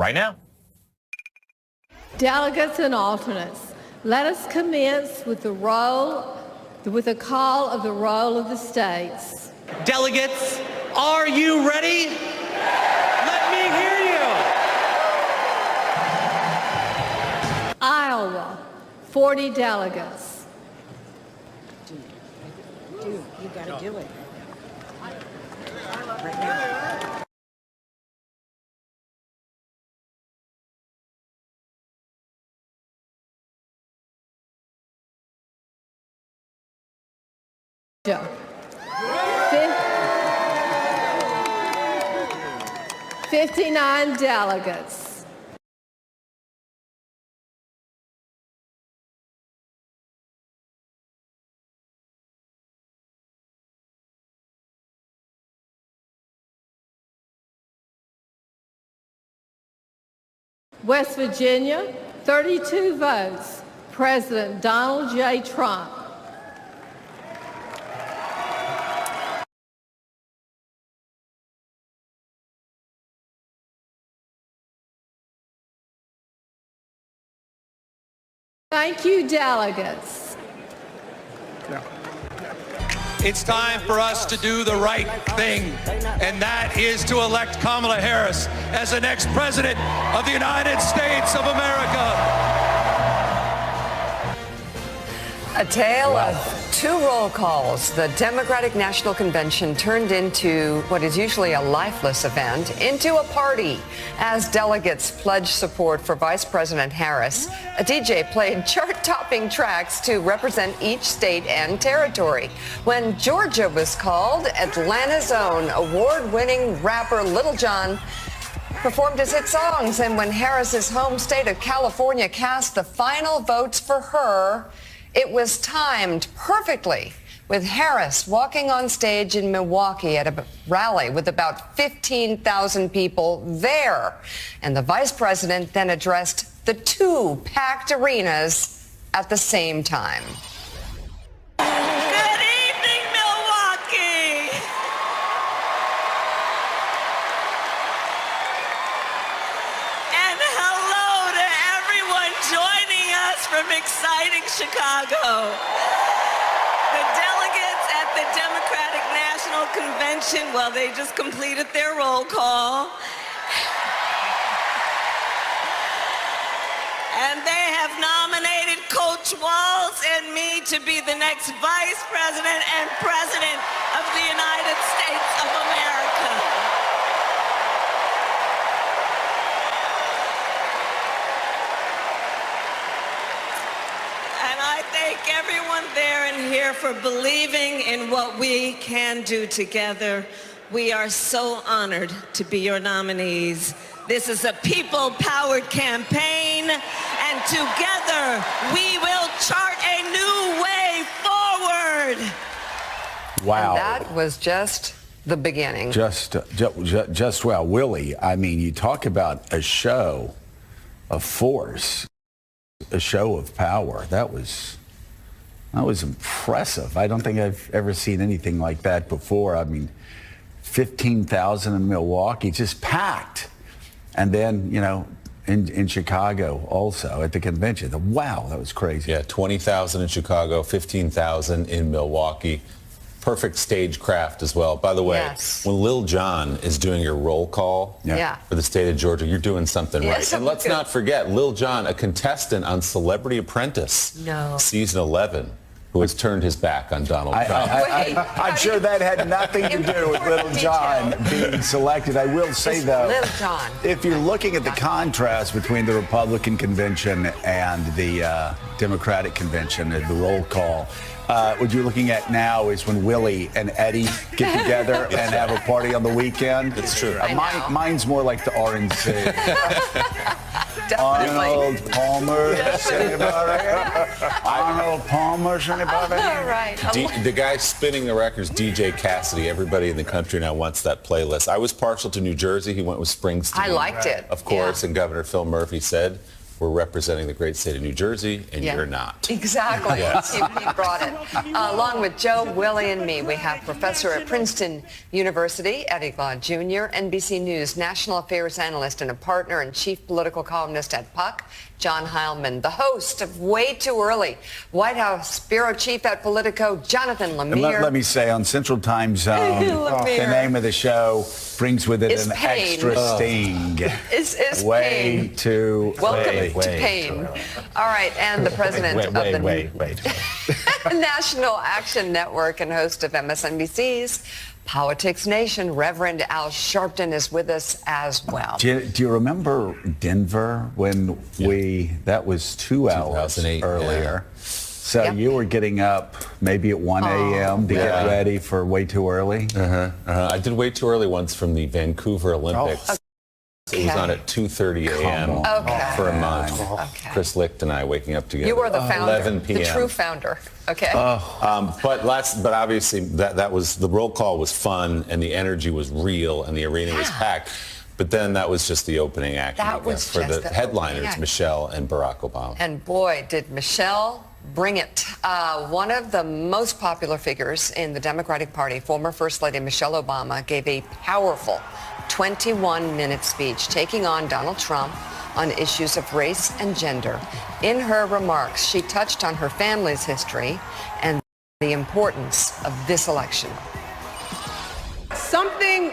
right now. Delegates and alternates, let us commence with the call of the roll of the states. Delegates, are you ready? Let me hear you. Iowa, 40 delegates. Dude, you gotta do it. Right now. Joe. 59 delegates. West Virginia, 32 votes. President Donald J. Trump. Thank you, delegates. It's time for us to do the right thing, and that is to elect Kamala Harris as the next president of the United States of America. A tale of two roll calls. The Democratic National Convention turned into what is usually a lifeless event into a party as delegates pledged support for Vice President Harris. A DJ played chart-topping tracks to represent each state and territory. When Georgia was called, Atlanta's own award-winning rapper Lil Jon performed his hit songs. And when Harris's home state of California cast the final votes for her, it was timed perfectly, with Harris walking on stage in Milwaukee at a rally with about 15,000 people there. And the vice president then addressed the two packed arenas at the same time. Good evening, Milwaukee. And hello to everyone joining us from exciting Chicago. The delegates at the Democratic National Convention, well, they just completed their roll call. And they have nominated Coach Walz and me to be the next Vice President and President of the United States of America. And I thank everyone there and here for believing in what we can do together. We are so honored to be your nominees. This is a people-powered campaign, and together we will chart a new way forward. And Wow. that was just the beginning. Just well, Willie, I mean, you talk about a show of force, a show of power. That was impressive. I don't think I've ever seen anything like that before. I mean, 15,000 in Milwaukee, just packed. And then, you know, in Chicago also at the convention. Wow, that was crazy. Yeah, 20,000 in Chicago, 15,000 in Milwaukee. Perfect stagecraft as well. By the way, Yes. when Lil Jon is doing your roll call for the state of Georgia, you're doing something right. And let's not forget, Lil Jon, a contestant on Celebrity Apprentice, season 11, who has turned his back on Donald Trump. I'm sure that had nothing to do with Lil Jon being selected. I will say, though, Lil Jon. if you're looking at the contrast between the Republican convention and the Democratic convention, the roll call, what you're looking at now is when Willie and Eddie get together and have a party on the weekend. It's true. Mine's more like the RNC. Definitely. Arnold Palmer, anybody? Arnold Palmer, anybody? All right. The guy spinning the records, DJ Cassidy. Everybody in the country now wants that playlist. I was partial to New Jersey. He went with Springsteen. I liked it. Of course, and Governor Phil Murphy said, we're representing the great state of New Jersey, and you're not. Exactly. Yes. He brought it. Along with Joe, Willie, and me, we have professor at Princeton University, Eddie Law Jr., NBC News national affairs analyst and a partner and chief political columnist at Puck, John Heilman, the host of Way Too Early, White House bureau chief at Politico, Jonathan Lemire. Let me say, on Central Time Zone, the name of the show brings with it an extra sting. Is Way pain. too Welcome early. to pain. All right, and the president of the National Action Network and host of MSNBC's Politics Nation, Reverend Al Sharpton, is with us as well. Do you remember Denver when that was 2 hours earlier? So you were getting up maybe at 1 a.m. to get ready for Way Too Early? I did Way Too Early once from the Vancouver Olympics. It was on at 2:30 a.m. for a month. Chris Licht and I waking up together. You were the founder, 11 p.m. the true founder. Okay. But obviously that was, the roll call was fun and the energy was real and the arena was packed. But then that was just the opening act for the headliners, Michelle and Barack Obama. And boy, did Michelle bring it. One of the most popular figures in the Democratic Party, former First Lady Michelle Obama, gave a powerful 21-minute speech taking on Donald Trump on issues of race and gender. In her remarks, she touched on her family's history and the importance of this election. Something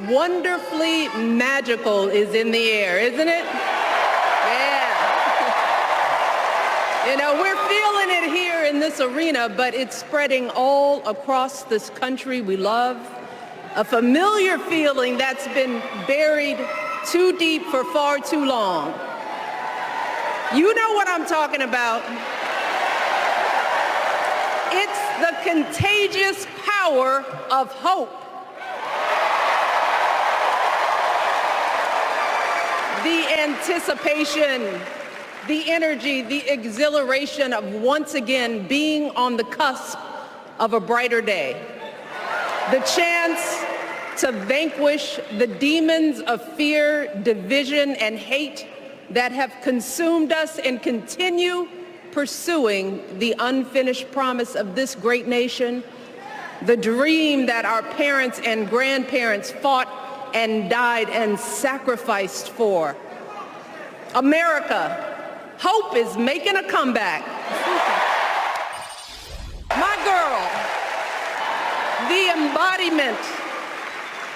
wonderfully magical is in the air, isn't it? Yeah. You know, we're feeling it here in this arena, but it's spreading all across this country we love. A familiar feeling that's been buried too deep for far too long. You know what I'm talking about. It's the contagious power of hope. The anticipation, the energy, the exhilaration of once again being on the cusp of a brighter day. The chance to vanquish the demons of fear, division, and hate that have consumed us and continue pursuing the unfinished promise of this great nation, the dream that our parents and grandparents fought and died and sacrificed for. America, hope is making a comeback. My girl, the embodiment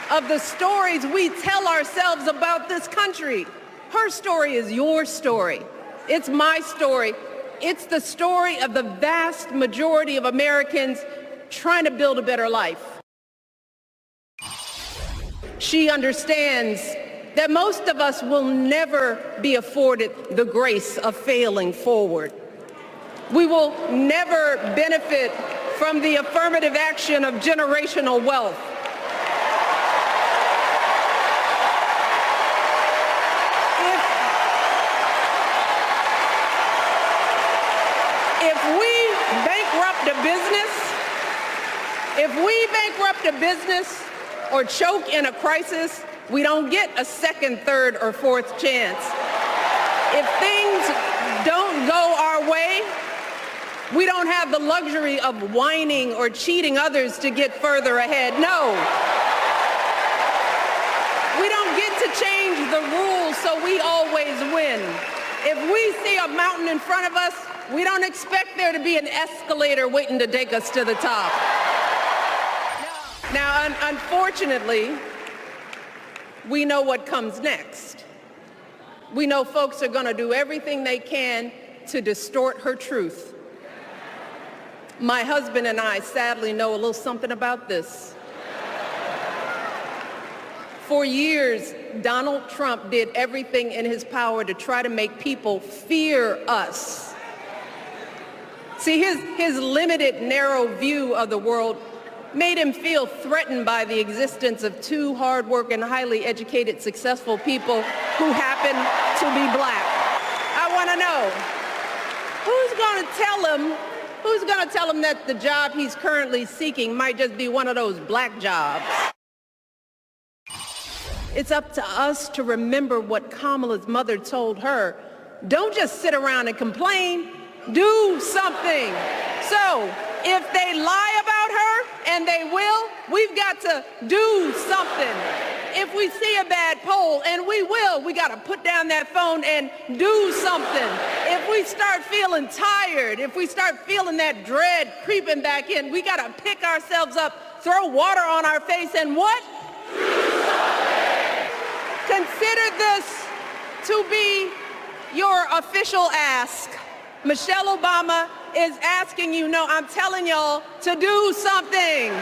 of the stories we tell ourselves about this country. Her story is your story. It's my story. It's the story of the vast majority of Americans trying to build a better life. She understands that most of us will never be afforded the grace of failing forward. We will never benefit from the affirmative action of generational wealth. If we bankrupt a business or choke in a crisis, we don't get a second, third, or fourth chance. If things don't go our way, we don't have the luxury of whining or cheating others to get further ahead. No. We don't get to change the rules so we always win. If we see a mountain in front of us, we don't expect there to be an escalator waiting to take us to the top. Now, unfortunately, we know what comes next. We know folks are going to do everything they can to distort her truth. My husband and I sadly know a little something about this. For years, Donald Trump did everything in his power to try to make people fear us. See, his limited, narrow view of the world made him feel threatened by the existence of two hard-working, highly educated, successful people who happen to be black. I want to know, who's going to tell him that the job he's currently seeking might just be one of those black jobs? It's up to us to remember what Kamala's mother told her Don't just sit around and complain. Do something. So if they lie about her, and they will, we've got to do something. If we see a bad poll, and we will, we got to put down that phone and do something. If we start feeling tired, if we start feeling that dread creeping back in, we got to pick ourselves up, throw water on our face, and what? Consider this to be your official ask. Michelle Obama is asking you, no, I'm telling y'all to do something.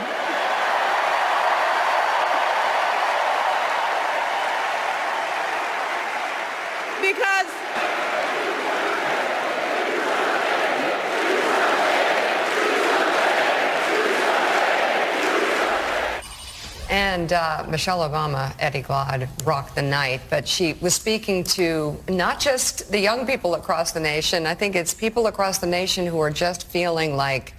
Because And Michelle Obama, Eddie Glaude, rocked the night, but she was speaking to not just the young people across the nation. I think it's people across the nation who are just feeling like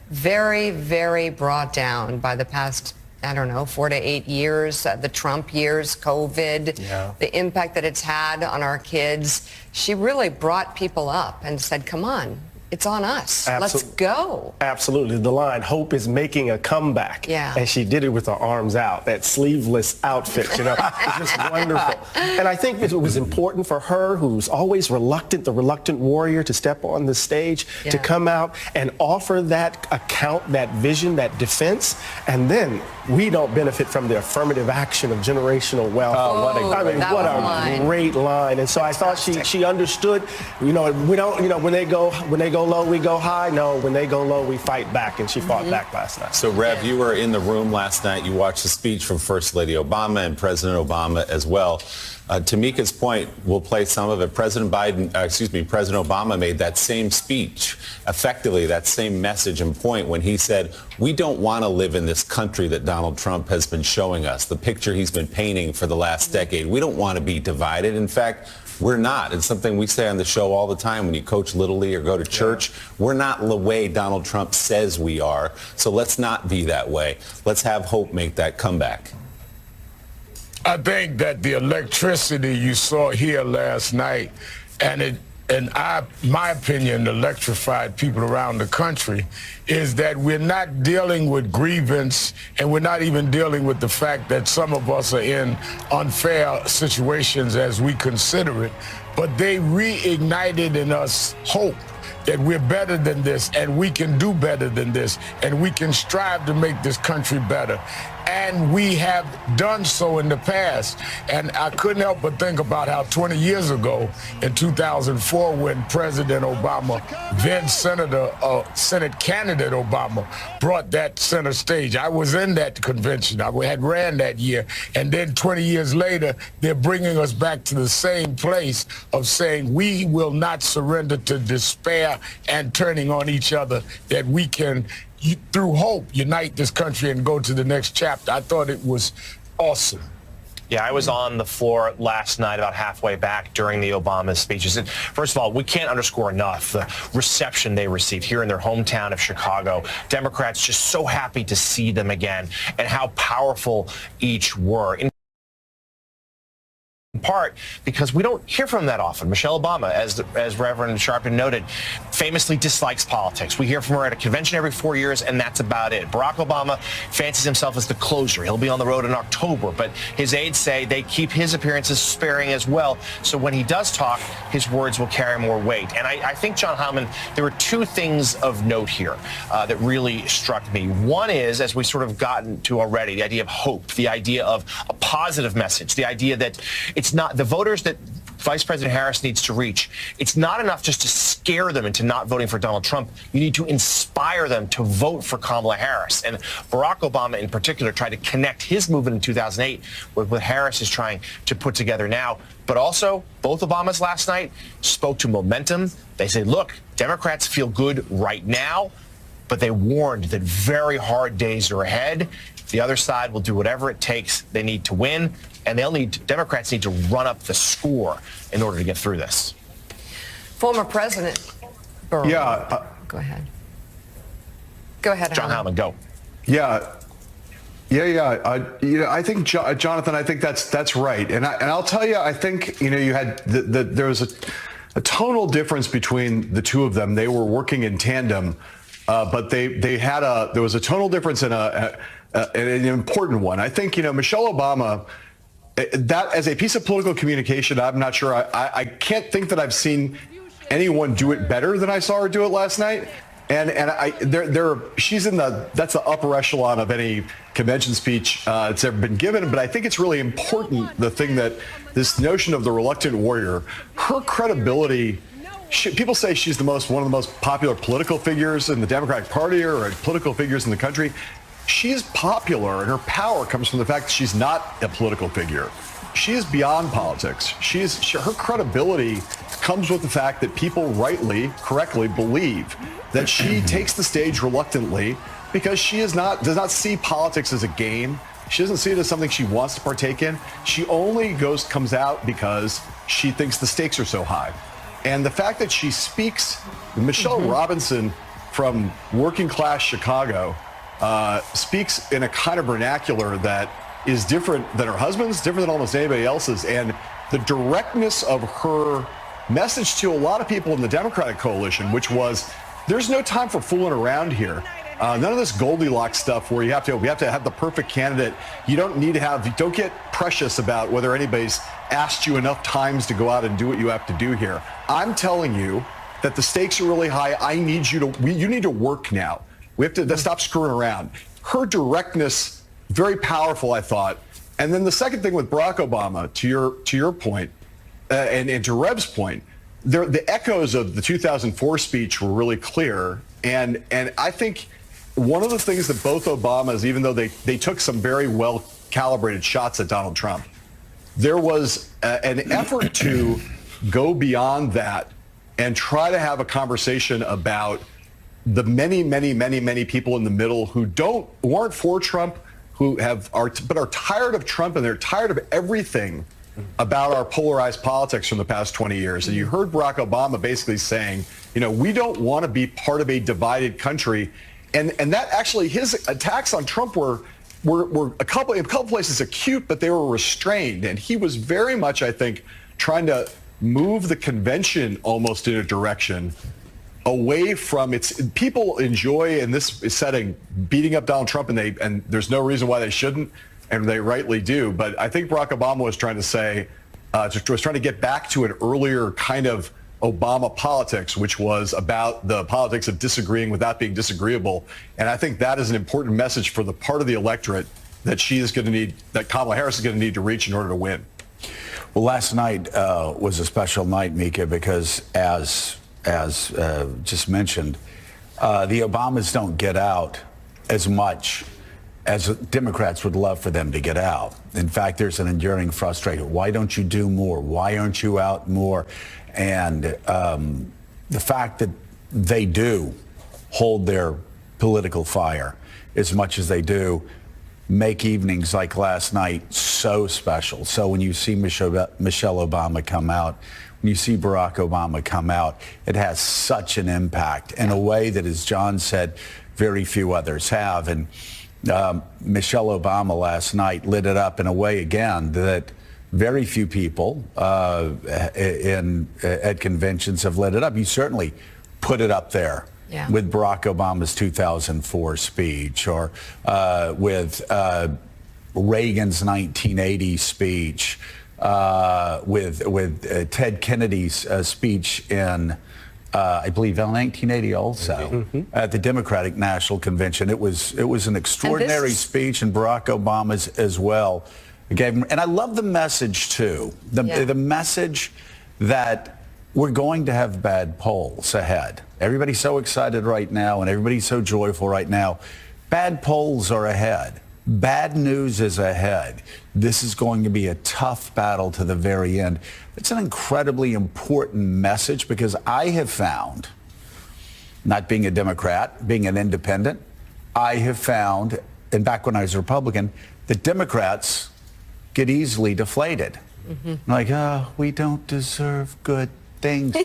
very, very brought down by the past, I don't know, 4 to 8 years, the Trump years, COVID, the impact that it's had on our kids. She really brought people up and said, come on. It's on us. Let's go. Absolutely. The line, hope is making a comeback. Yeah. And she did it with her arms out, that sleeveless outfit, you know, just wonderful. And I think it was important for her, who's always reluctant, the reluctant warrior, to step on the stage, to come out and offer that account, that vision, that defense. And then we don't benefit from the affirmative action of generational wealth. Oh, what a great line. And so I thought she understood, you know, we don't, you know, when they go low, we go high. No, when they go low, we fight back, and she fought back last night. So, Rev, you were in the room last night. You watched the speech from First Lady Obama and President Obama as well. To Mika's point, we'll play some of it. President Obama made that same speech, effectively that same message and point when he said, we don't want to live in this country that Donald Trump has been showing us, the picture he's been painting for the last decade. We don't want to be divided. In fact, we're not. It's something we say on the show all the time when you coach Little League or go to church. We're not the way Donald Trump says we are. So let's not be that way. Let's have hope make that comeback. I think that the electricity you saw here last night, my opinion, electrified people around the country, is that we're not dealing with grievance, and we're not even dealing with the fact that some of us are in unfair situations as we consider it, but they reignited in us hope that we're better than this, and we can do better than this, and we can strive to make this country better. And we have done so in the past. And I couldn't help but think about how 20 years ago, in 2004, when President Obama, then Senate candidate Obama, brought that center stage. I was in that convention. I had ran that year. And then 20 years later, they're bringing us back to the same place of saying we will not surrender to despair and turning on each other, that we can, through hope, unite this country and go to the next chapter. I thought it was awesome. Yeah, I was on the floor last night about halfway back during the Obama speeches. And first of all, we can't underscore enough the reception they received here in their hometown of Chicago. Democrats just so happy to see them again, and how powerful each were. In part because we don't hear from them that often. Michelle Obama, as Reverend Sharpton noted, famously dislikes politics. We hear from her at a convention every 4 years, and that's about it. Barack Obama fancies himself as the closer. He'll be on the road in October, but his aides say they keep his appearances sparing as well, so when he does talk, his words will carry more weight. And I think, John Hyman, there were two things of note here that really struck me. One is, as we sort of gotten to already, the idea of hope, the idea of a positive message, the idea that it's not the voters that Vice President Harris needs to reach. It's not enough just to scare them into not voting for Donald Trump. You need to inspire them to vote for Kamala Harris. And Barack Obama in particular tried to connect his movement in 2008 with what Harris is trying to put together now. But also, both Obamas last night spoke to momentum. They said, look, Democrats feel good right now, but they warned that very hard days are ahead. The other side will do whatever it takes. They need to win, and Democrats need to run up the score in order to get through this. Former President Burrow. Yeah. Go ahead. Go ahead, John Howland, go. Yeah. I think, Jonathan, I think that's right. And I'll tell you, I think, you had there was a tonal difference between the two of them. They were working in tandem, but there was a tonal difference in an important one. I think, Michelle Obama, that as a piece of political communication, I'm not sure. I can't think that I've seen anyone do it better than I saw her do it last night. And she's that's the upper echelon of any convention speech that's ever been given. But I think it's really important, the thing that this notion of the reluctant warrior, her credibility. People say she's one of the most popular political figures in the Democratic Party or political figures in the country. She's popular, and her power comes from the fact that she's not a political figure. She is beyond politics. Her credibility comes with the fact that people correctly believe that she takes the stage reluctantly because she does not see politics as a game. She doesn't see it as something she wants to partake in. She only comes out because she thinks the stakes are so high. And the fact that she speaks, Michelle Robinson from working class Chicago, speaks in a kind of vernacular that is different than her husband's, different than almost anybody else's. And the directness of her message to a lot of people in the Democratic coalition, which was, there's no time for fooling around here. None of this Goldilocks stuff where we have to have the perfect candidate. You don't get precious about whether anybody's asked you enough times to go out and do what you have to do here. I'm telling you that the stakes are really high. You need to work now. We have to stop screwing around. Her directness, very powerful, I thought. And then the second thing with Barack Obama, to your point, and to Rev's point, the echoes of the 2004 speech were really clear. And I think one of the things that both Obamas, even though they took some very well calibrated shots at Donald Trump, there was an effort to go beyond that and try to have a conversation about the many people in the middle who aren't for Trump, but are tired of Trump, and they're tired of everything about our polarized politics from the past 20 years. And you heard Barack Obama basically saying, we don't want to be part of a divided country. And that actually, his attacks on Trump were in a couple places acute, but they were restrained. And he was very much, I think, trying to move the convention almost in a direction away from people enjoy in this setting beating up Donald Trump, and there's no reason why they shouldn't, and they rightly do. But I think Barack Obama was trying to say, was trying to get back to an earlier kind of Obama politics, which was about the politics of disagreeing without being disagreeable. And I think that is an important message for the part of the electorate that that Kamala Harris is going to need to reach in order to win. Well, last night was a special night, Mika, because as just mentioned, the Obamas don't get out as much as Democrats would love for them to get out. In fact, there's an enduring frustration. Why don't you do more? Why aren't you out more? And the fact that they do hold their political fire as much as they do make evenings like last night so special. So when you see Michelle Obama come out, when you see Barack Obama come out, it has such an impact in a way that, as John said, very few others have. And Michelle Obama last night lit it up in a way, again, that very few people at conventions have lit it up. You certainly put it up there with Barack Obama's 2004 speech, or with Reagan's 1980 speech, with Ted Kennedy's speech in, I believe, in 1980 also, at the Democratic National Convention. It was an extraordinary speech, and Barack Obama's as well. And I love the message, too, the message that we're going to have bad polls ahead. Everybody's so excited right now, and everybody's so joyful right now. Bad polls are ahead. Bad news is ahead. This is going to be a tough battle to the very end. It's an incredibly important message, because I have found, not being a Democrat, being an independent, I have found, and back when I was a Republican, that Democrats get easily deflated. Like, we don't deserve good things.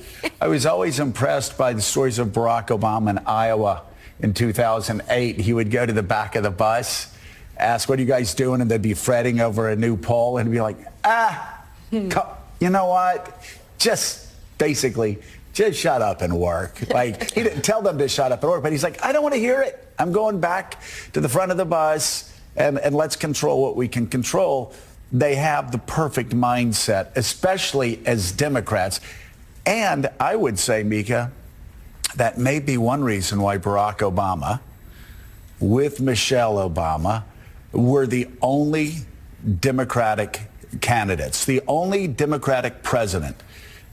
I was always impressed by the stories of Barack Obama in Iowa in 2008. He would go to the back of the bus, ask, what are you guys doing? And they'd be fretting over a new poll, and he'd be like, you know what? Just basically, just shut up and work. Like, he didn't tell them to shut up and work, but he's like, I don't want to hear it. I'm going back to the front of the bus, and let's control what we can control. They have the perfect mindset, especially as Democrats. And I would say, Mika, that may be one reason why Barack Obama, with Michelle Obama, were the only Democratic candidates, the only Democratic president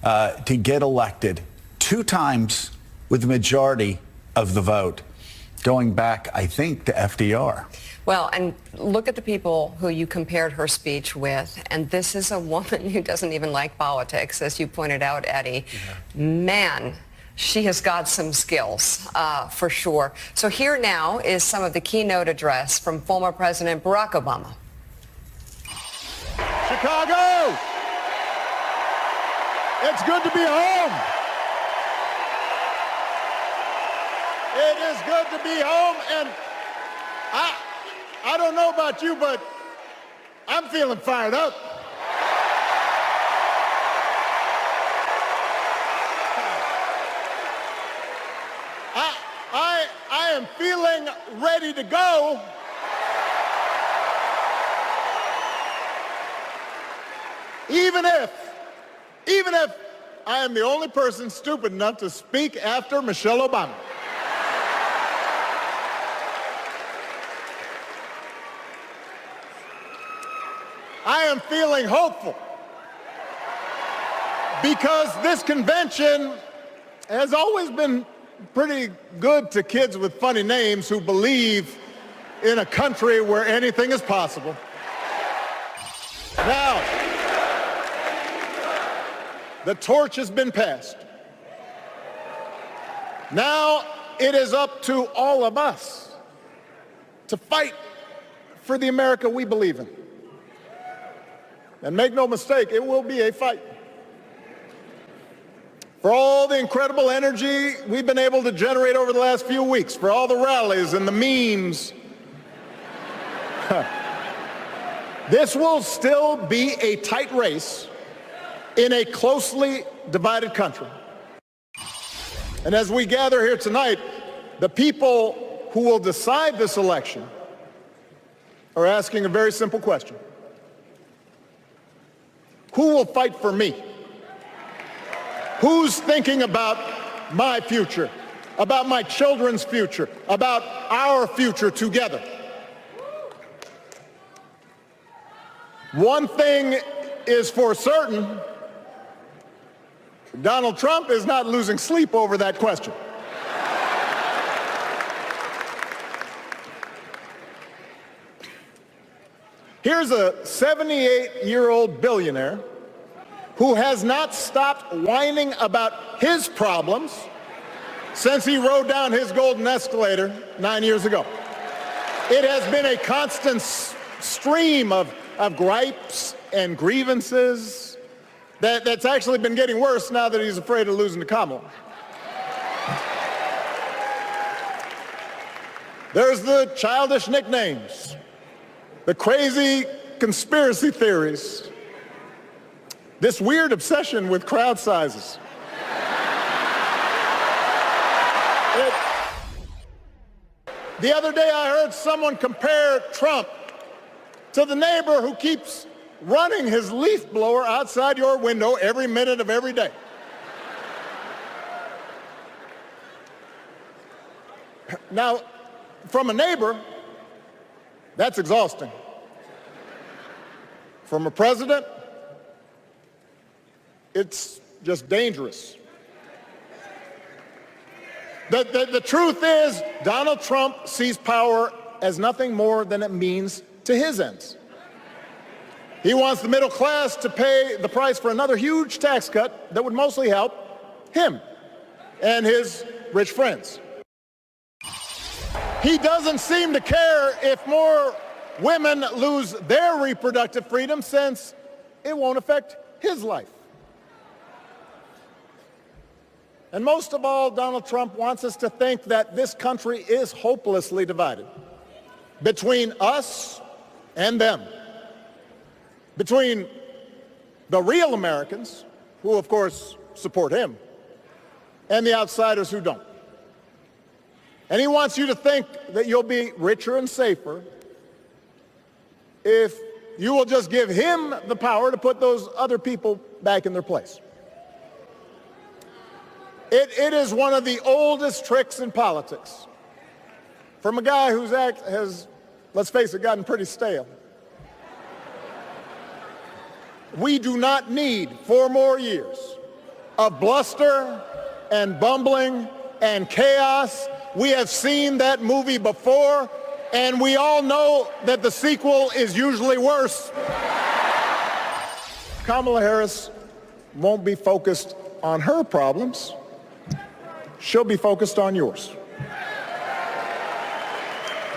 to get elected 2 times with the majority of the vote, going back, I think, to FDR. Well, and look at the people who you compared her speech with, and this is a woman who doesn't even like politics, as you pointed out, Eddie. Yeah. Man, she has got some skills, for sure. So here now is some of the keynote address from former President Barack Obama. Chicago! It's good to be home. It is good to be home, and I don't know about you, but I'm feeling fired up. I am feeling ready to go. Even if I am the only person stupid enough to speak after Michelle Obama. I am feeling hopeful because this convention has always been pretty good to kids with funny names who believe in a country where anything is possible. Now, the torch has been passed. Now it is up to all of us to fight for the America we believe in. And make no mistake, it will be a fight. For all the incredible energy we've been able to generate over the last few weeks, for all the rallies and the memes, this will still be a tight race in a closely divided country. And as we gather here tonight, the people who will decide this election are asking a very simple question. Who will fight for me? Who's thinking about my future, about my children's future, about our future together? One thing is for certain, Donald Trump is not losing sleep over that question. Here's a 78-year-old billionaire who has not stopped whining about his problems since he rode down his golden escalator 9 years ago. It has been a constant stream of gripes and grievances that's actually been getting worse now that he's afraid of losing to Kamala. There's the childish nicknames, the crazy conspiracy theories, this weird obsession with crowd sizes. The other day I heard someone compare Trump to the neighbor who keeps running his leaf blower outside your window every minute of every day. Now, from a neighbor, that's exhausting. From a president, it's just dangerous. The truth is, Donald Trump sees power as nothing more than it means to his ends. He wants the middle class to pay the price for another huge tax cut that would mostly help him and his rich friends. He doesn't seem to care if more women lose their reproductive freedom, since it won't affect his life. And most of all, Donald Trump wants us to think that this country is hopelessly divided between us and them, between the real Americans, who of course support him and the outsiders who don't. And he wants you to think that you'll be richer and safer if you will just give him the power to put those other people back in their place. It is one of the oldest tricks in politics from a guy whose act has, let's face it, gotten pretty stale. We do not need 4 more years of bluster and bumbling and chaos. We have seen that movie before, and we all know that the sequel is usually worse. Kamala Harris won't be focused on her problems. She'll be focused on yours.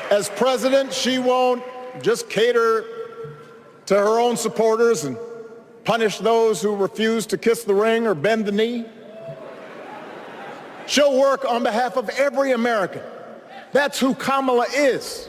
As president, she won't just cater to her own supporters and punish those who refuse to kiss the ring or bend the knee. She'll work on behalf of every American. That's who Kamala is.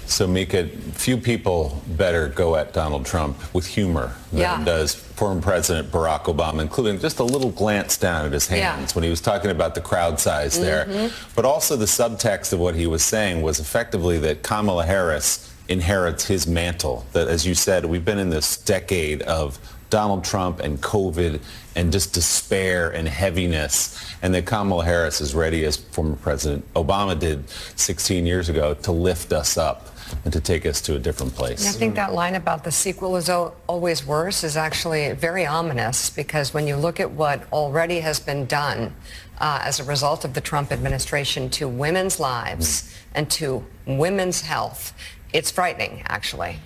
So, Mika, few people better go at Donald Trump with humor than does former President Barack Obama, including just a little glance down at his hands when he was talking about the crowd size there. But also the subtext of what he was saying was effectively that Kamala Harris inherits his mantle. That, as you said, we've been in this decade of Donald Trump and COVID and just despair and heaviness, and that Kamala Harris is ready, as former President Obama did 16 years ago, to lift us up and to take us to a different place. And I think that line about the sequel is always worse is actually very ominous, because when you look at what already has been done as a result of the Trump administration to women's lives and to women's health, it's frightening, actually,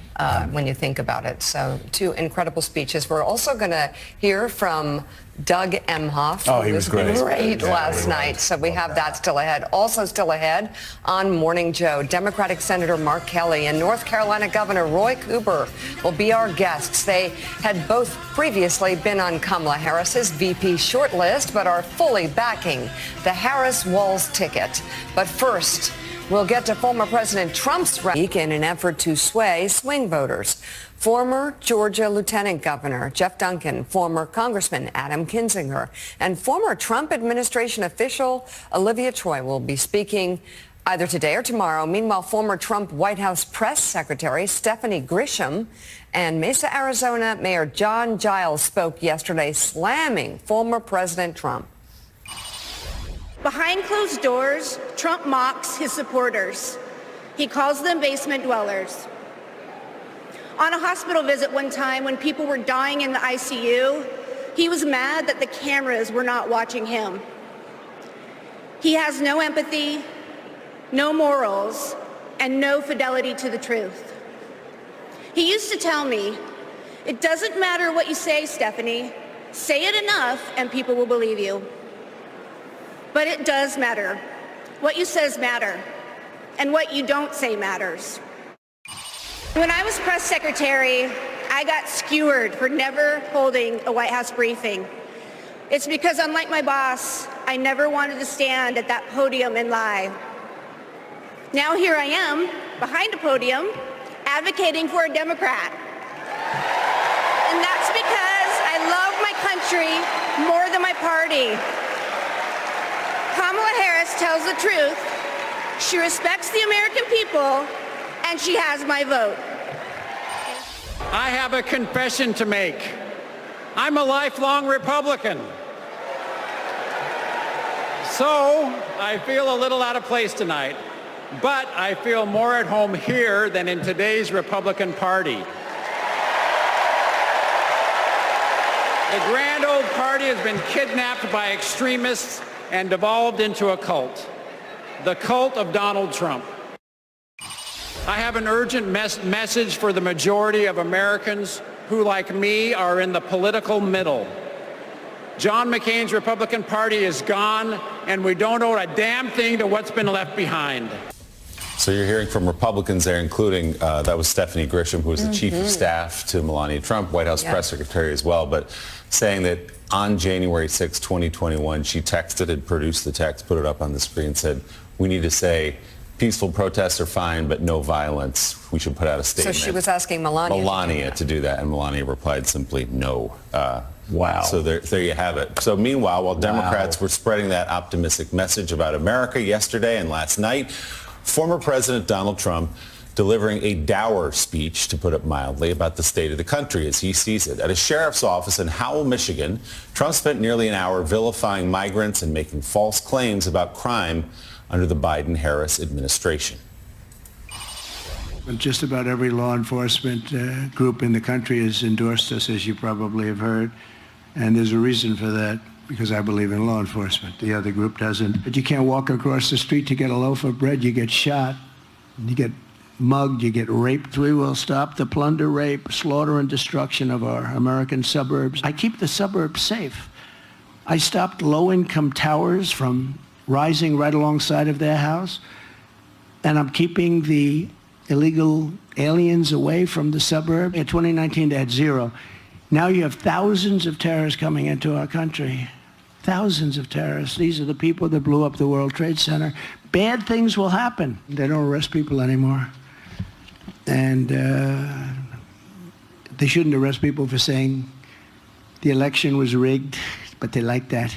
when you think about it. So, 2 incredible speeches. We're also going to hear from Doug Emhoff, who was great last night. So we have that still ahead. Also still ahead on Morning Joe, Democratic Senator Mark Kelly and North Carolina Governor Roy Cooper will be our guests. They had both previously been on Kamala Harris's VP shortlist, but are fully backing the Harris-Walz ticket. But first, we'll get to former President Trump's week in an effort to sway swing voters. Former Georgia Lieutenant Governor Jeff Duncan, former Congressman Adam Kinzinger, and former Trump administration official Olivia Troy will be speaking either today or tomorrow. Meanwhile, former Trump White House press secretary Stephanie Grisham and Mesa, Arizona Mayor John Giles spoke yesterday, slamming former President Trump. Behind closed doors, Trump mocks his supporters. He calls them basement dwellers. On a hospital visit one time when people were dying in the ICU, he was mad that the cameras were not watching him. He has no empathy, no morals, and no fidelity to the truth. He used to tell me, "It doesn't matter what you say, Stephanie. Say it enough and people will believe you." But it does matter. What you say matters, and what you don't say matters. When I was press secretary, I got skewered for never holding a White House briefing. It's because, unlike my boss, I never wanted to stand at that podium and lie. Now here I am, behind a podium, advocating for a Democrat. And that's because I love my country more than my party. Kamala Harris tells the truth. She respects the American people, and she has my vote. I have a confession to make. I'm a lifelong Republican. So I feel a little out of place tonight, but I feel more at home here than in today's Republican Party. The grand old party has been kidnapped by extremists and devolved into a cult, the cult of Donald Trump. I have an urgent message for the majority of Americans who, like me, are in the political middle. John McCain's Republican Party is gone, and we don't owe a damn thing to what's been left behind. So you're hearing from Republicans there, including, that was Stephanie Grisham, who was the chief of staff to Melania Trump, White House press secretary as well, but saying that on January 6, 2021, she texted and produced the text, put it up on the screen, said, we need to say peaceful protests are fine, but no violence. We should put out a statement. So she was asking Melania to do that, and Melania replied simply no. Wow. So there you have it. So meanwhile, while Democrats were spreading that optimistic message about America yesterday and last night, former President Donald Trump delivering a dour speech, to put it mildly, about the state of the country as he sees it. At a sheriff's office in Howell, Michigan, Trump spent nearly an hour vilifying migrants and making false claims about crime under the Biden-Harris administration. Just about every law enforcement group in the country has endorsed us, as you probably have heard. And there's a reason for that, because I believe in law enforcement. The other group doesn't. But you can't walk across the street to get a loaf of bread. You get shot. You get mugged. You get raped. We will stop the plunder, rape, slaughter, and destruction of our American suburbs. I keep the suburbs safe. I stopped low-income towers from rising right alongside of their house. And I'm keeping the illegal aliens away from the suburb. In 2019, they had 0. Now you have thousands of terrorists coming into our country. Thousands of terrorists. These are the people that blew up the World Trade Center. Bad things will happen. They don't arrest people anymore. And they shouldn't arrest people for saying the election was rigged, but they like that.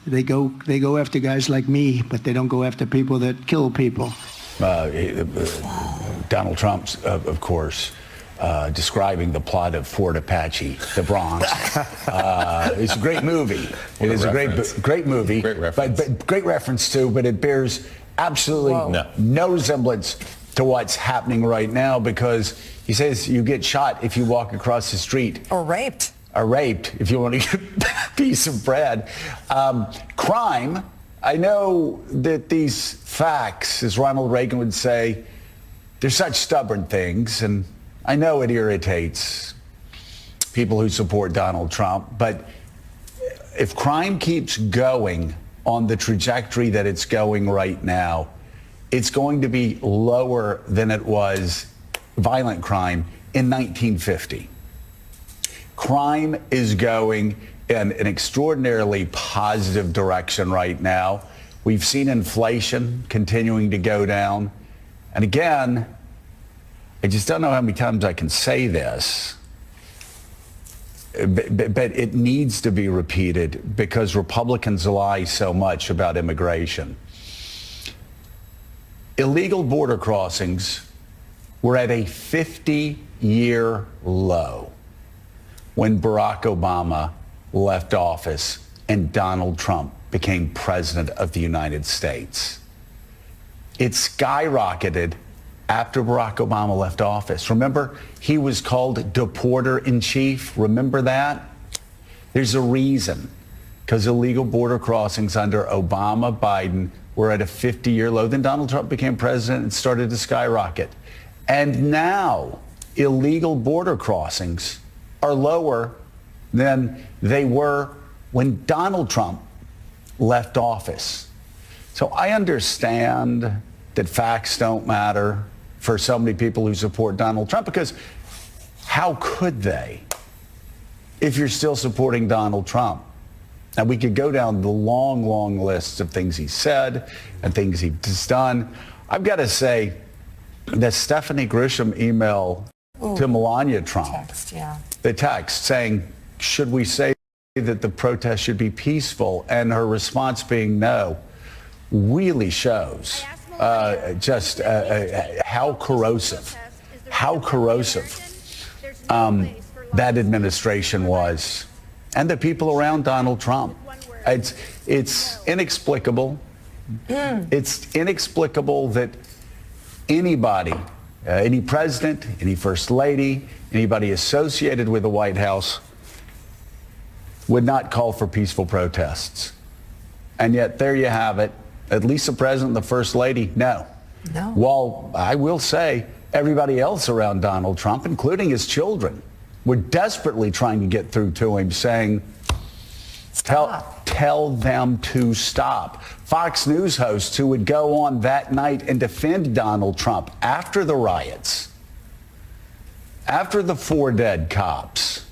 They go after guys like me, but they don't go after people that kill people. Donald Trump, of course, describing the plot of Fort Apache, the Bronx. It's a great movie. It is a great movie. Great reference. But great reference too, but it bears absolutely no resemblance to what's happening right now, because he says you get shot if you walk across the street. Or raped. Or raped if you want to get a piece of bread. Crime. I know that these facts, as Ronald Reagan would say, they're such stubborn things, and I know it irritates people who support Donald Trump, but if crime keeps going on the trajectory that it's going right now, it's going to be lower than it was, violent crime, in 1950. Crime is going in an extraordinarily positive direction right now. We've seen inflation continuing to go down. And again, I just don't know how many times I can say this, but it needs to be repeated because Republicans lie so much about immigration. Illegal border crossings were at a 50-year low when Barack Obama left office and Donald Trump became president of the United States. It skyrocketed after Barack Obama left office. Remember, he was called deporter-in-chief. Remember that? There's a reason, because illegal border crossings under Obama, Biden were at a 50-year low. Then Donald Trump became president and started to skyrocket. And now illegal border crossings are lower than they were when Donald Trump left office. So I understand that facts don't matter for so many people who support Donald Trump, because how could they if you're still supporting Donald Trump? Now, we could go down the long, long list of things he said and things he's done. I've got to say that Stephanie Grisham email to Melania Trump, the text saying, should we say that the protest should be peaceful, and her response being no, really shows just how corrosive that administration was, and the people around Donald Trump. It's inexplicable. It's inexplicable that anybody, any president, any first lady, anybody associated with the White House would not call for peaceful protests. And yet there you have it. At least the president and the first lady, no. While I will say everybody else around Donald Trump, including his children, were desperately trying to get through to him, saying, tell them to stop. Fox News hosts who would go on that night and defend Donald Trump after the riots, after the 4 dead cops,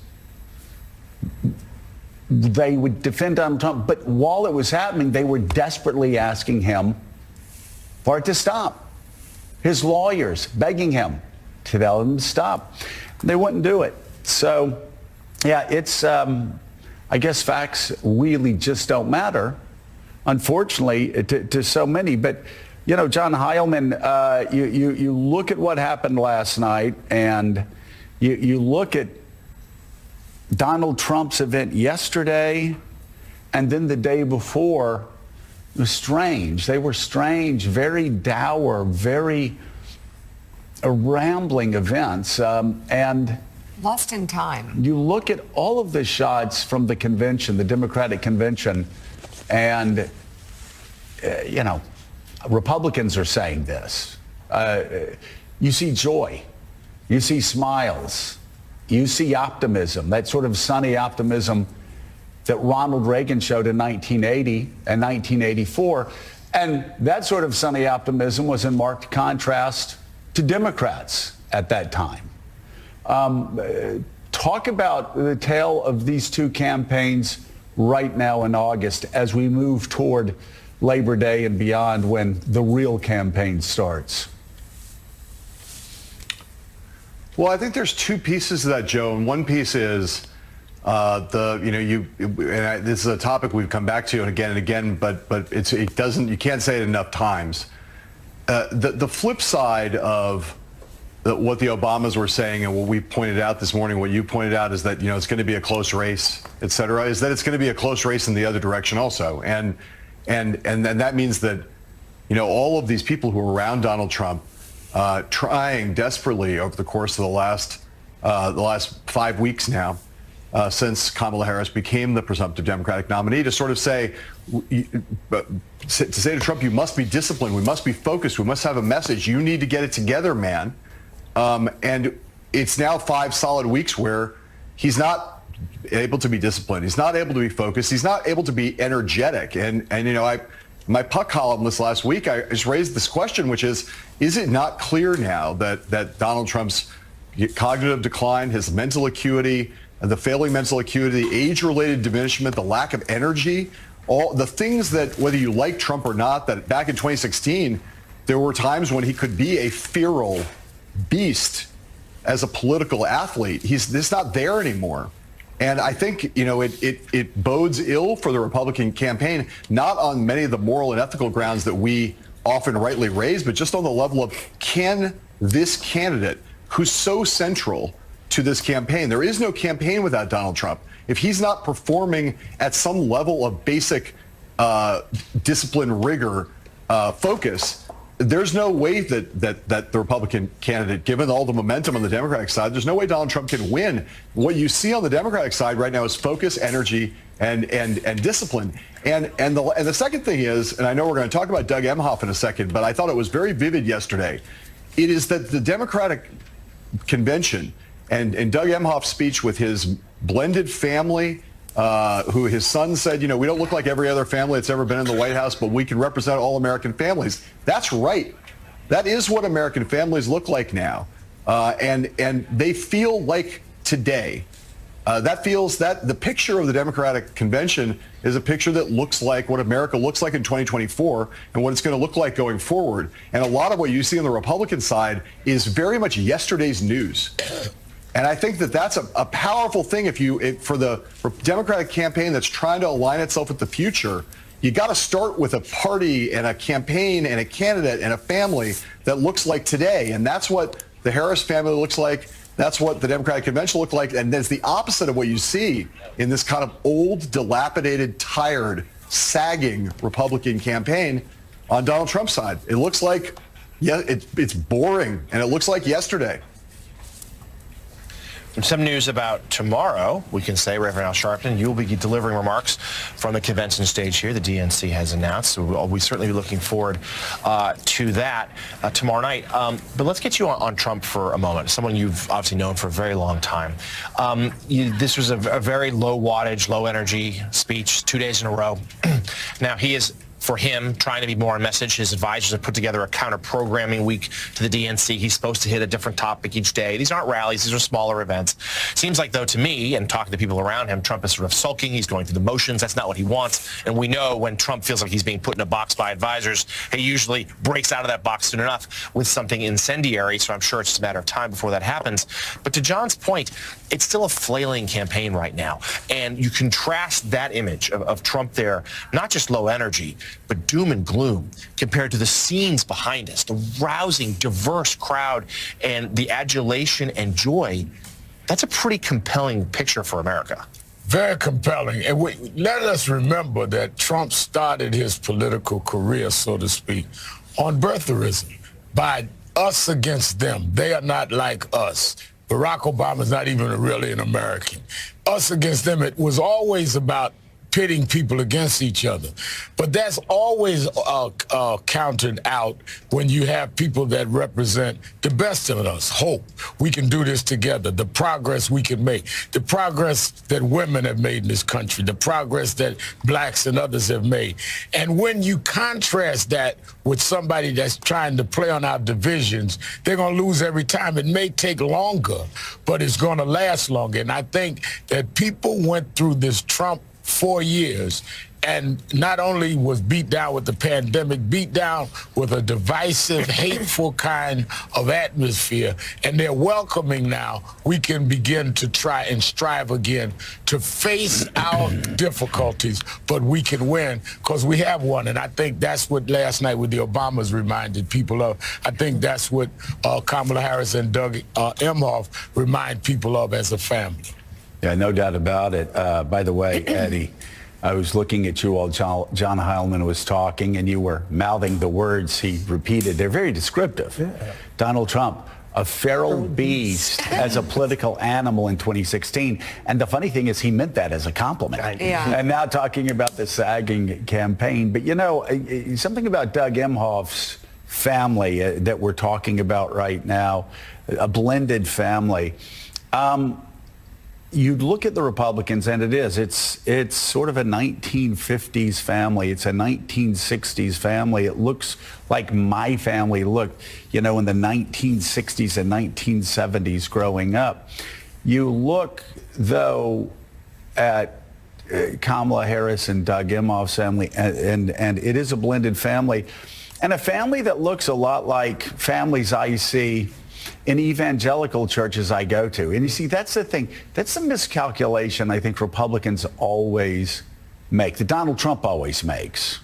they would defend Donald Trump, but while it was happening, they were desperately asking him for it to stop. His lawyers begging him to tell him to stop. They wouldn't do it. So, yeah, it's I guess facts really just don't matter, unfortunately, to so many. But, you know, John Heilman, you look at what happened last night, and you look at Donald Trump's event yesterday and then the day before. It was strange. They were strange, very dour, very rambling events. And lost in time. You look at all of the shots from the convention, the Democratic convention, and, you know, Republicans are saying this. You see joy. You see smiles. You see optimism, that sort of sunny optimism that Ronald Reagan showed in 1980 and 1984. And that sort of sunny optimism was in marked contrast to Democrats at that time. Talk about the tale of these two campaigns right now in August as we move toward Labor Day and beyond, when the real campaign starts. Well, I think there's two pieces to that, Joe, and one piece is this is a topic we've come back to and again, but you can't say it enough times. The flip side of what the Obamas were saying and what we pointed out this morning, what you pointed out, is that, you know, it's going to be a close race, et cetera, is that it's going to be a close race in the other direction also. And that means that, you know, all of these people who are around Donald Trump trying desperately over the course of the last 5 weeks now, since Kamala Harris became the presumptive Democratic nominee, to sort of say to Trump, you must be disciplined, we must be focused, we must have a message, you need to get it together, man. And it's now 5 solid weeks where he's not able to be disciplined, he's not able to be focused, he's not able to be energetic. And you know, my Puck column this last week, I just raised this question, which is it not clear now that Donald Trump's cognitive decline, his mental acuity, the failing mental acuity, the age-related diminishment, the lack of energy, all the things that, whether you like Trump or not, that back in 2016, there were times when he could be a feral beast as a political athlete. It's not there anymore. And I think, you know, it bodes ill for the Republican campaign, not on many of the moral and ethical grounds that we often rightly raise, but just on the level of, can this candidate, who's so central to this campaign, there is no campaign without Donald Trump. If he's not performing at some level of basic discipline, rigor, focus, there's no way that the Republican candidate, given all the momentum on the Democratic side, there's no way Donald Trump can win. What you see on the Democratic side right now is focus, energy, and discipline. And the second thing is, and I know we're going to talk about Doug Emhoff in a second, but I thought it was very vivid yesterday. It is that the Democratic convention and Doug Emhoff's speech with his blended family, who his son said, you know, we don't look like every other family that's ever been in the White House, but we can represent all American families. That's right. That is what American families look like now. And they feel like today. That the picture of the Democratic convention is a picture that looks like what America looks like in 2024 and what it's going to look like going forward. And a lot of what you see on the Republican side is very much yesterday's news. And I think that that's a powerful thing for the Democratic campaign that's trying to align itself with the future. You got to start with a party and a campaign and a candidate and a family that looks like today. And that's what the Harris family looks like. That's what the Democratic convention looked like. And that's the opposite of what you see in this kind of old, dilapidated, tired, sagging Republican campaign on Donald Trump's side. It looks like, yeah, it's boring. And it looks like yesterday. Some news about tomorrow, we can say, Reverend Al Sharpton, you'll be delivering remarks from the convention stage here. The DNC has announced, so we'll certainly be looking forward to that tomorrow night. But let's get you on Trump for a moment, someone you've obviously known for a very long time. This was a very low wattage, low energy speech, 2 days in a row. Now, he is, for him, trying to be more on message. His advisors have put together a counter-programming week to the DNC. He's supposed to hit a different topic each day. These aren't rallies. These are smaller events. Seems like, though, to me, and talking to people around him, Trump is sort of sulking. He's going through the motions. That's not what he wants. And we know when Trump feels like he's being put in a box by advisors, he usually breaks out of that box soon enough with something incendiary. So I'm sure it's just a matter of time before that happens. But to John's point, it's still a flailing campaign right now. And you contrast that image of Trump there, not just low energy, but doom and gloom, compared to the scenes behind us, the rousing, diverse crowd, and the adulation and joy. That's a pretty compelling picture for America. Very compelling. And let us remember that Trump started his political career, so to speak, on birtherism, by us against them. They are not like us. Barack Obama is not even really an American. Us against them, it was always about pitting people against each other. But that's always countered out when you have people that represent the best of us. Hope. We can do this together. The progress we can make. The progress that women have made in this country. The progress that blacks and others have made. And when you contrast that with somebody that's trying to play on our divisions, they're going to lose every time. It may take longer, but it's going to last longer. And I think that people went through this Trump 4 years and not only was beat down with the pandemic, beat down with a divisive, hateful kind of atmosphere, and they're welcoming now. We can begin to try and strive again to face our difficulties, but we can win because we have won. And I think that's what last night with the Obamas reminded people of. I think that's what Kamala Harris and Doug Emhoff remind people of as a family. Yeah, no doubt about it. By the way, Eddie, I was looking at you while John Heilemann was talking, and you were mouthing the words he repeated. They're very descriptive. Yeah. Donald Trump, a feral beast as a political animal in 2016. And the funny thing is he meant that as a compliment. Yeah. And now talking about the sagging campaign. But, you know, something about Doug Emhoff's family that we're talking about right now, a blended family. You look at the Republicans, and it's sort of a 1950s family. It's a 1960s family. It looks like my family looked, you know, in the 1960s and 1970s growing up. You look, though, at Kamala Harris and Doug Emhoff's family, and it is a blended family, and a family that looks a lot like families I see in evangelical churches I go to. And you see, that's the thing. That's the miscalculation I think Republicans always make, that Donald Trump always makes,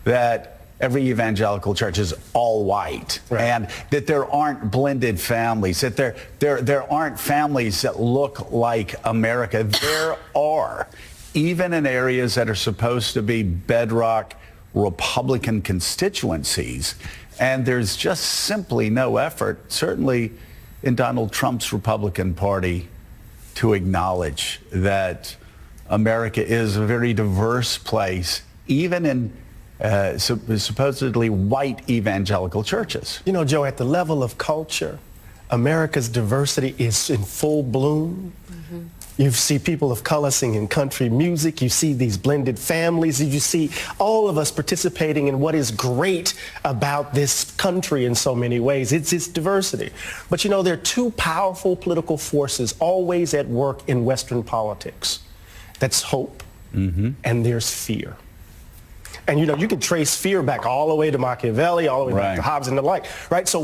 that every evangelical church is all white, right, and that there aren't blended families, that there aren't families that look like America. There are, even in areas that are supposed to be bedrock Republican constituencies. And there's just simply no effort, certainly in Donald Trump's Republican Party, to acknowledge that America is a very diverse place, even in supposedly white evangelical churches. You know, Joe, at the level of culture, America's diversity is in full bloom. Mm-hmm. You see people of color singing country music. You see these blended families. You see all of us participating in what is great about this country in so many ways. It's its diversity. But, you know, there are two powerful political forces always at work in Western politics. That's hope, and there's fear. And, you know, you can trace fear back all the way to Machiavelli, all the way back to Hobbes and the like, right? So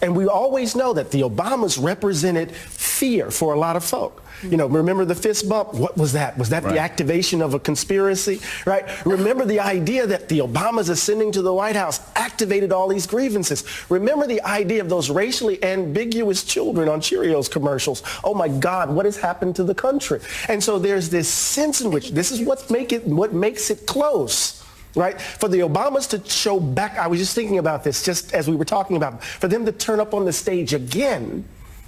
and we always know that the Obamas represented fear for a lot of folk. You know, remember the fist bump? What was that? Was that the activation of a conspiracy, right? Remember the idea that the Obamas ascending to the White House activated all these grievances. Remember the idea of those racially ambiguous children on Cheerios commercials. Oh my God, what has happened to the country? And so there's this sense in which this is what makes it close. Right? For the Obamas to show back, I was just thinking about this just as we were talking about, for them to turn up on the stage again,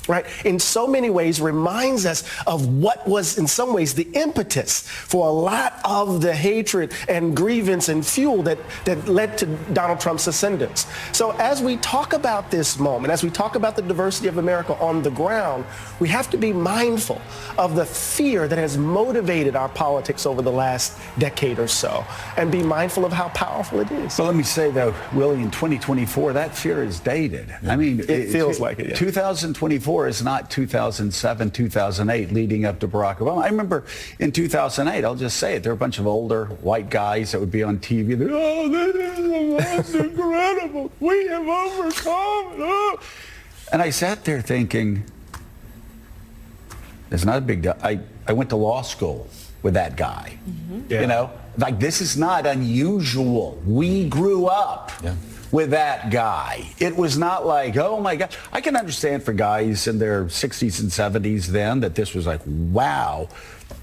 right, in so many ways reminds us of what was in some ways the impetus for a lot of the hatred and grievance and fuel that led to Donald Trump's ascendance. So as we talk about this moment, as we talk about the diversity of America on the ground, we have to be mindful of the fear that has motivated our politics over the last decade or so, and be mindful of how powerful it is. So let me say, though, Willie, in 2024, that fear is dated. I mean, it feels like it. Yeah. 2024 is not 2007, 2008, leading up to Barack Obama. I remember in 2008, I'll just say it, there were a bunch of older white guys that would be on TV. Oh, this is the most incredible. We have overcome. Oh. And I sat there thinking, It's not a big deal. I went to law school with that guy. Yeah. You know, like this is not unusual. We grew up with that guy. It was not like, oh my God. I can understand for guys in their 60s and 70s then that this was like, wow.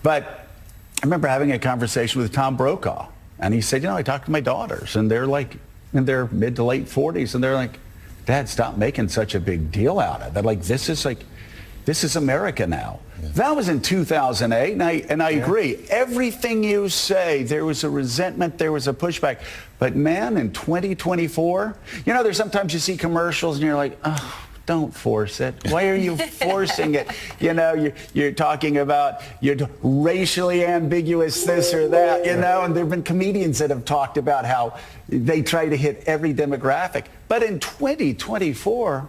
But I remember having a conversation with Tom Brokaw, and he said, you know, I talked to my daughters, and they're like in their mid to late 40s, and they're like, Dad, stop making such a big deal out of it. Like, this is America now. Yeah. That was in 2008, and I agree. Everything you say, there was a resentment, there was a pushback. But man, in 2024, you know, there's sometimes you see commercials and you're like, oh, don't force it. Why are you forcing it? You know, you're talking about you're racially ambiguous this or that, you know, and there have been comedians that have talked about how they try to hit every demographic. But in 2024,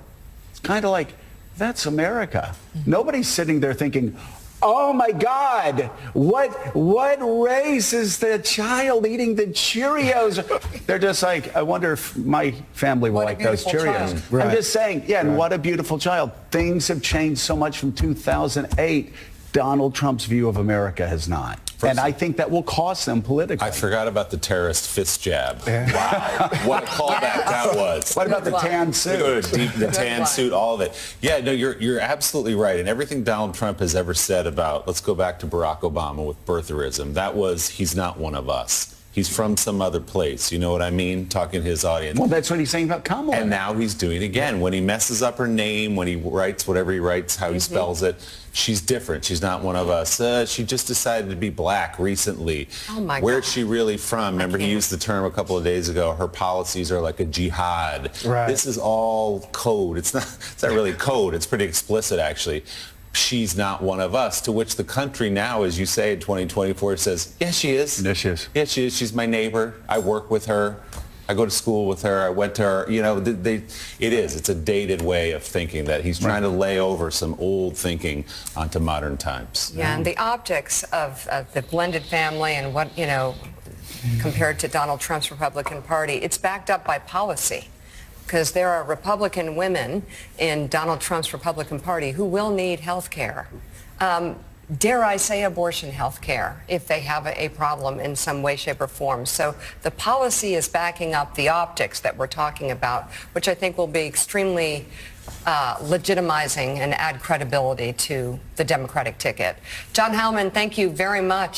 it's kind of like, that's America. Nobody's sitting there thinking, oh my God, what race is the child eating the Cheerios? They're just like, I wonder if my family will like those Cheerios. Right. I'm just saying, yeah, and what a beautiful child. Things have changed so much from 2008. Donald Trump's view of America has not. And I think that will cost them politically. I forgot about the terrorist fist jab. Yeah. Wow. What a callback that was. What about the tan suit? The tan suit, all of it. Yeah, no, you're absolutely right. And everything Donald Trump has ever said about, let's go back to Barack Obama with birtherism, that was, he's not one of us. He's from some other place. You know what I mean? Talking to his audience. Well, that's what he's saying about Kamala. And now he's doing it again. When he messes up her name, when he writes whatever he writes, how he spells it, she's different. She's not one of us. She just decided to be black recently. Oh, my God. Where's she really from? Remember, he used the term a couple of days ago, her policies are like a jihad. Right. This is all code. It's not really code. It's pretty explicit, actually. She's not one of us, to which the country now, as you say, in 2024 says, yes, she is. Yes, she is. Yes, she is. She's my neighbor. I work with her. I go to school with her. I went to her. You know, it is. It's a dated way of thinking that he's trying to lay over some old thinking onto modern times. Yeah, and the optics of the blended family and what, you know, compared to Donald Trump's Republican Party, it's backed up by policy. Because there are Republican women in Donald Trump's Republican Party who will need health care. Dare I say abortion health care if they have a problem in some way, shape, or form. So the policy is backing up the optics that we're talking about, which I think will be extremely legitimizing and add credibility to the Democratic ticket. John Howman, thank you very much.